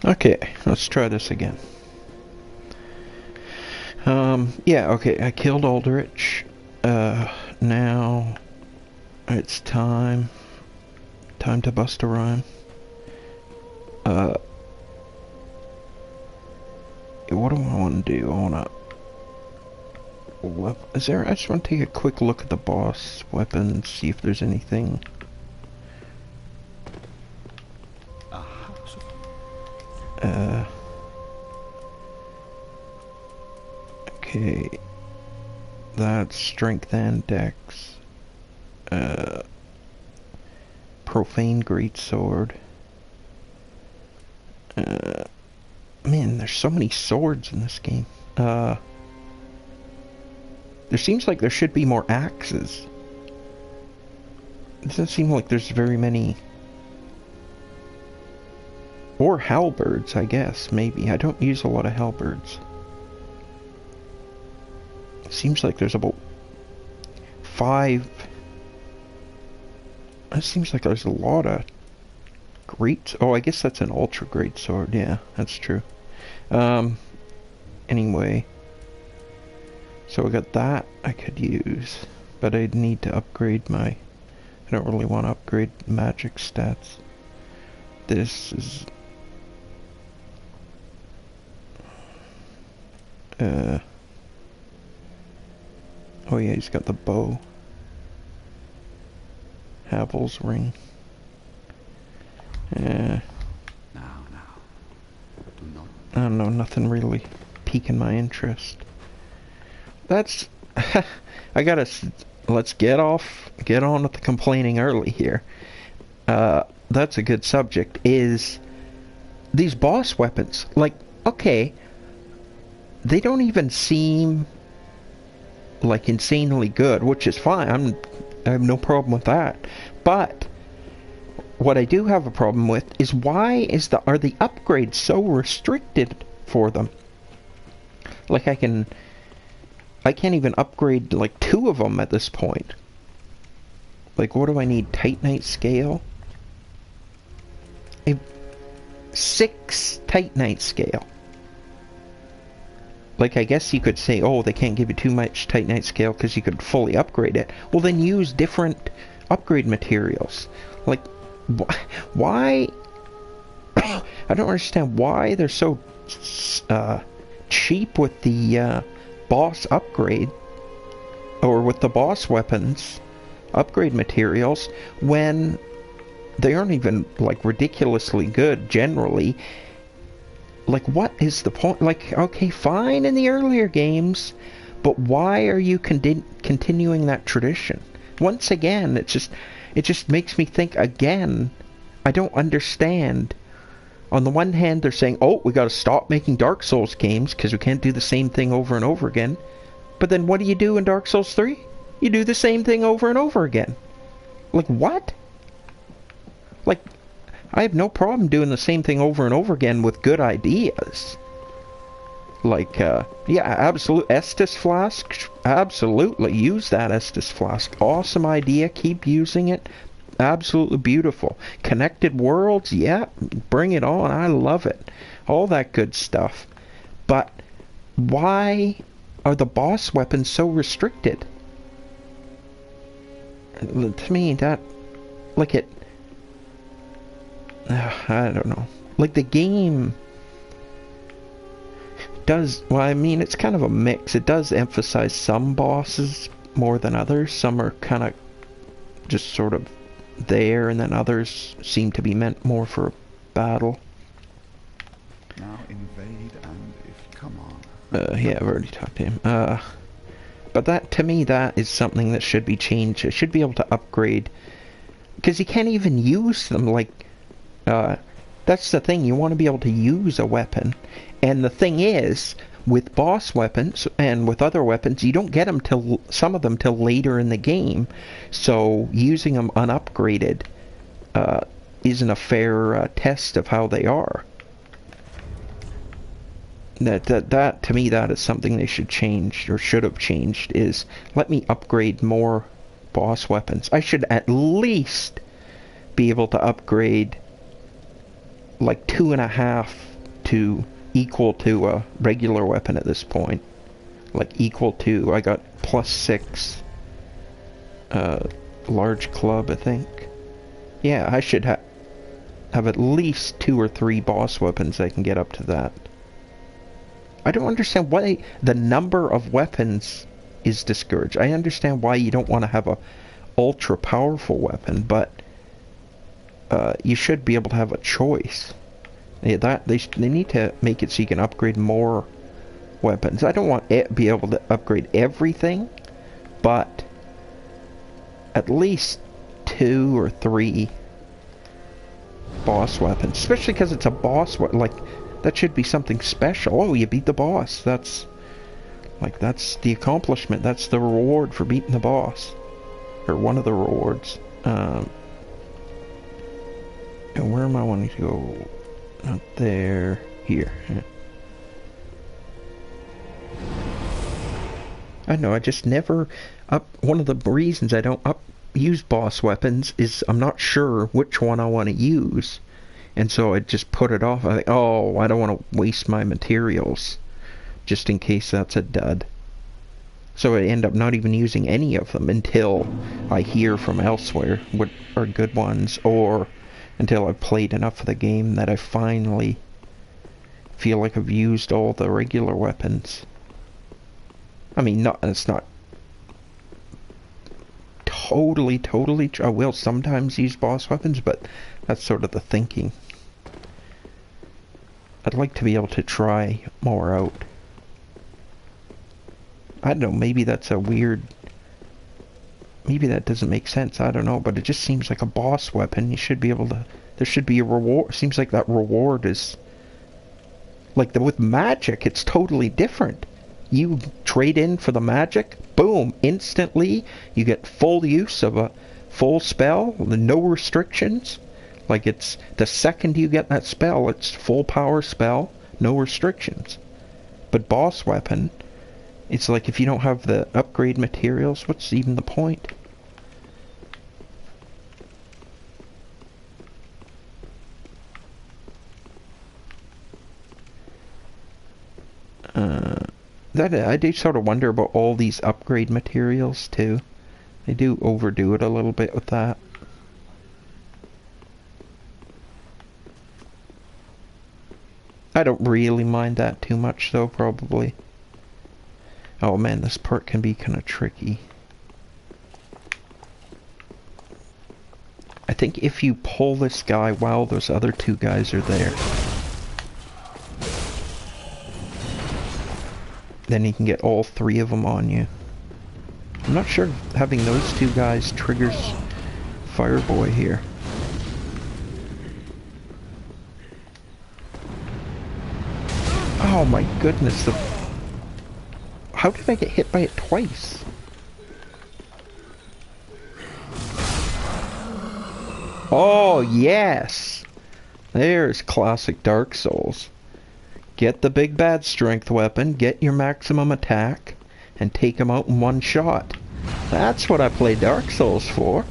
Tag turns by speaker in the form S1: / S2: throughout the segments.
S1: Okay, let's try this again. Yeah, okay, I killed Aldrich. Now it's time to bust a rhyme. What do I want to do? I want to... Is there... I just want to take a quick look at the boss weapons, see if there's anything... Okay... That's strength and dex. Profane greatsword. Man, there's so many swords in this game. There seems like there should be more axes. It doesn't seem like there's very many... Or halberds, I guess, maybe. I don't use a lot of halberds. It seems like there's about 5... It seems like there's a lot of great... Oh, I guess that's an ultra great sword. Yeah, that's true. Anyway. So I got that I could use. But I'd need to upgrade my... I don't really want to upgrade magic stats. This is... Oh yeah, he's got the bow. Havel's ring. I don't know, nothing really piquing my interest. That's... I gotta... Let's get on with the complaining early here. That's a good subject, is... These boss weapons. Like, okay... They don't even seem... like insanely good, which is fine. I have no problem with that. But... What I do have a problem with is why are the upgrades so restricted for them? Like I can't even upgrade like 2 of them at this point. Like what do I need? Titanite scale? 6 Titanite scale. Like I guess you could say, oh, they can't give you too much Titanite scale because you could fully upgrade it. Well then use different upgrade materials. Like why? I don't understand why they're so cheap with the boss upgrade, or with the boss weapons upgrade materials, when they aren't even like ridiculously good generally. Like what is the point? Like, okay, fine in the earlier games, but why are you continuing that tradition? Once again, it just makes me think again. I don't understand. On the one hand, they're saying, oh, we gotta stop making Dark Souls games because we can't do the same thing over and over again. But then what do you do in Dark Souls 3? You do the same thing over and over again. Like, what? Like, I have no problem doing the same thing over and over again with good ideas. Like, yeah, absolute Estus Flask, absolutely, use that Estus Flask. Awesome idea, keep using it. Absolutely beautiful. Connected worlds, yeah, bring it on, I love it. All that good stuff. But why are the boss weapons so restricted? To me, that, like it, I don't know. Like the game does, well, I mean, it's kind of a mix. It does emphasize some bosses more than others. Some are kind of just sort of there, and then others seem to be meant more for a battle.
S2: Now invade and if come on.
S1: Yeah, I've already talked to him. But that, to me, that is something that should be changed. It should be able to upgrade, because you can't even use them. Like, that's the thing. You want to be able to use a weapon, and the thing is, with boss weapons and with other weapons, you don't get them till some of them till later in the game. So using them unupgraded isn't a fair test of how they are. That to me, that is something they should change, or should have changed, is let me upgrade more boss weapons. I should at least be able to upgrade like 2.5 to equal to a regular weapon at this point. Like equal to, I got +6 large club, I think. Yeah, I should have at least 2 or 3 boss weapons I can get up to that. I don't understand why the number of weapons is discouraged. I understand why you don't want to have a ultra powerful weapon, but you should be able to have a choice. Yeah, they need to make it so you can upgrade more weapons. I don't want to be able to upgrade everything, but at least 2 or 3 boss weapons, especially because it's a boss weapon. Like, that should be something special. Oh, you beat the boss. That's the accomplishment. That's the reward for beating the boss, or one of the rewards. And where am I wanting to go? Not there. Here. I know, I just never one of the reasons I don't use boss weapons is I'm not sure which one I want to use. And so I just put it off. I think, oh, I don't want to waste my materials just in case that's a dud. So I end up not even using any of them until I hear from elsewhere what are good ones, or until I've played enough of the game that I finally feel like I've used all the regular weapons. I mean, it's not totally true. I will sometimes use boss weapons, but that's sort of the thinking. I'd like to be able to try more out. I don't know, maybe that's a weird... Maybe that doesn't make sense, I don't know, but it just seems like a boss weapon. You should be able to... There should be a reward. Seems like that reward is... Like, with magic, it's totally different. You trade in for the magic, boom, instantly you get full use of a full spell, no restrictions. Like, it's the second you get that spell, it's full power spell, no restrictions. But boss weapon, it's like if you don't have the upgrade materials, what's even the point? I do sort of wonder about all these upgrade materials too. They do overdo it a little bit with that. I don't really mind that too much though, probably. Oh man, this part can be kind of tricky. I think if you pull this guy while those other 2 guys are there, then you can get all 3 of them on you. I'm not sure if having those 2 guys triggers Fireboy here. Oh my goodness, how did I get hit by it twice? Oh yes! There's classic Dark Souls. Get the big bad strength weapon, get your maximum attack, and take him out in one shot. That's what I play Dark Souls for.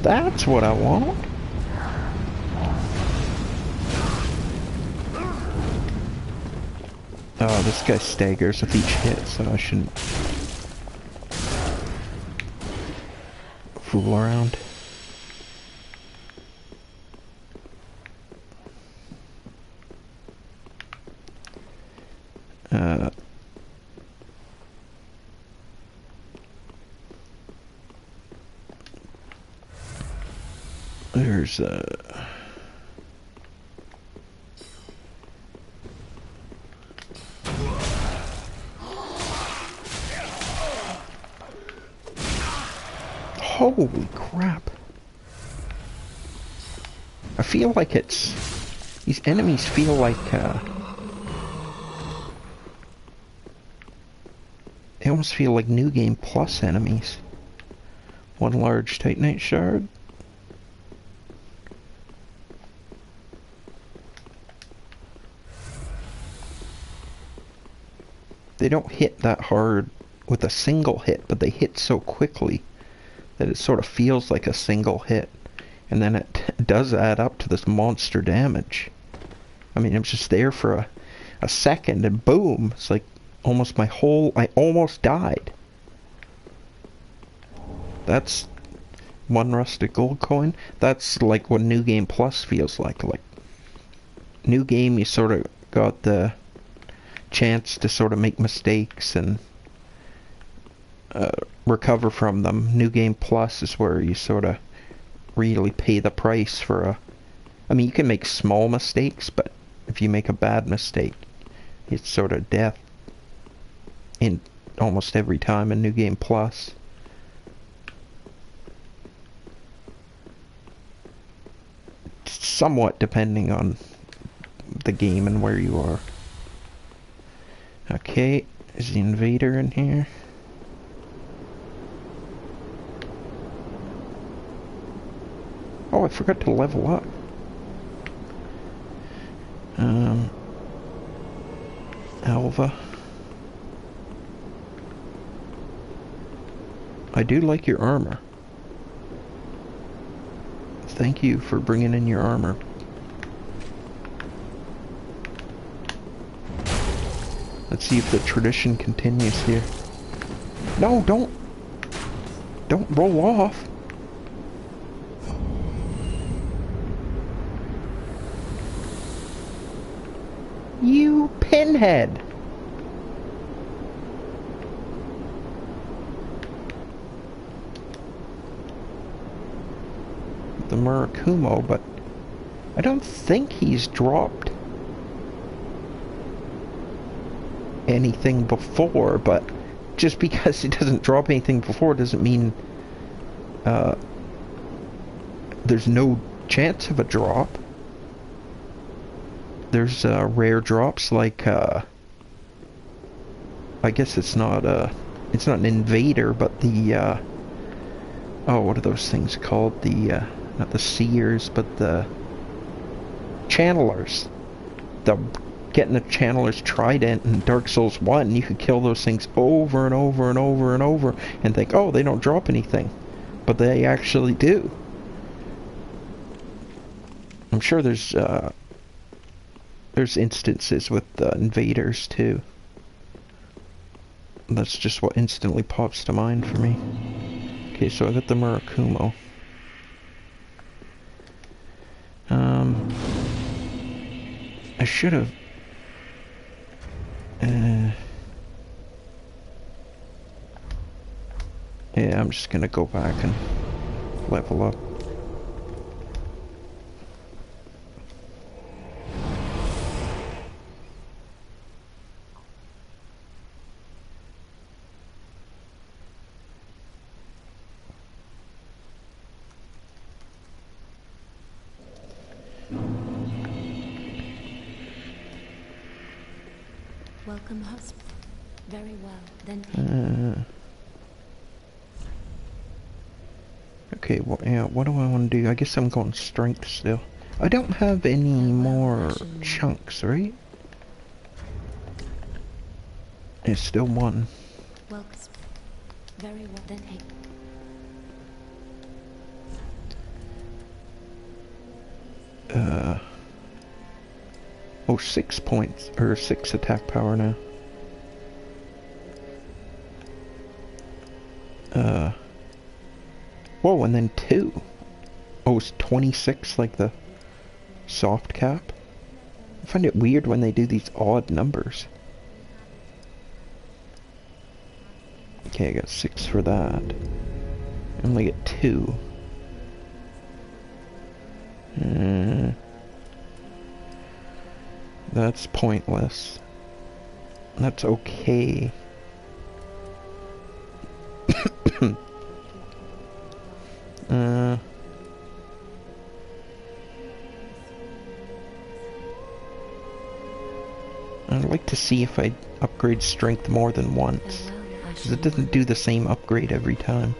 S1: That's what I want. Oh, this guy staggers with each hit, so I shouldn't fool around. There's holy crap. I feel like these enemies feel like they almost feel like New Game Plus enemies. One large Titanite shard. They don't hit that hard with a single hit, but they hit so quickly that it sort of feels like a single hit. And then it does add up to this monster damage. I mean, it was just there for a second, and boom, it's like almost I almost died. That's one rusted gold coin. That's like what New Game Plus feels like. Like, New Game, you sort of got the chance to sort of make mistakes and recover from them. New Game Plus is where you sort of really pay the price for I mean, you can make small mistakes, but if you make a bad mistake, it's sort of death in almost every time in New Game Plus. Somewhat depending on the game and where you are. Okay, is the invader in here? Oh, I forgot to level up. Alva. I do like your armor. Thank you for bringing in your armor. Let's see if the tradition continues here. No, don't roll off. You pinhead. The Murakumo, but I don't think he's dropped anything before, but just because he doesn't drop anything before doesn't mean there's no chance of a drop. There's rare drops like I guess it's not an invader, but the oh, what are those things called? The not the seers, but the channelers. Getting the channeler's trident in Dark Souls 1, you could kill those things over and over and over and over and think, oh, they don't drop anything. But they actually do. I'm sure there's instances with invaders too. That's just what instantly pops to mind for me. Okay, so I got the Murakumo. I should have yeah, I'm just gonna go back and level up.
S3: Welcome, host. Very well. Then.
S1: Okay, well, yeah, what do I want to do? I guess I'm going strength still. I don't have any more chunks, right? It's still one.
S3: Welcome. Very well. Then.
S1: Oh, 6 points, or 6 attack power now. Whoa, and then 2. Oh, it's 26 like the soft cap. I find it weird when they do these odd numbers. Okay, I got 6 for that. I only get 2. That's pointless. That's okay. I'd like to see if I upgrade strength more than once, because it doesn't do the same upgrade every time.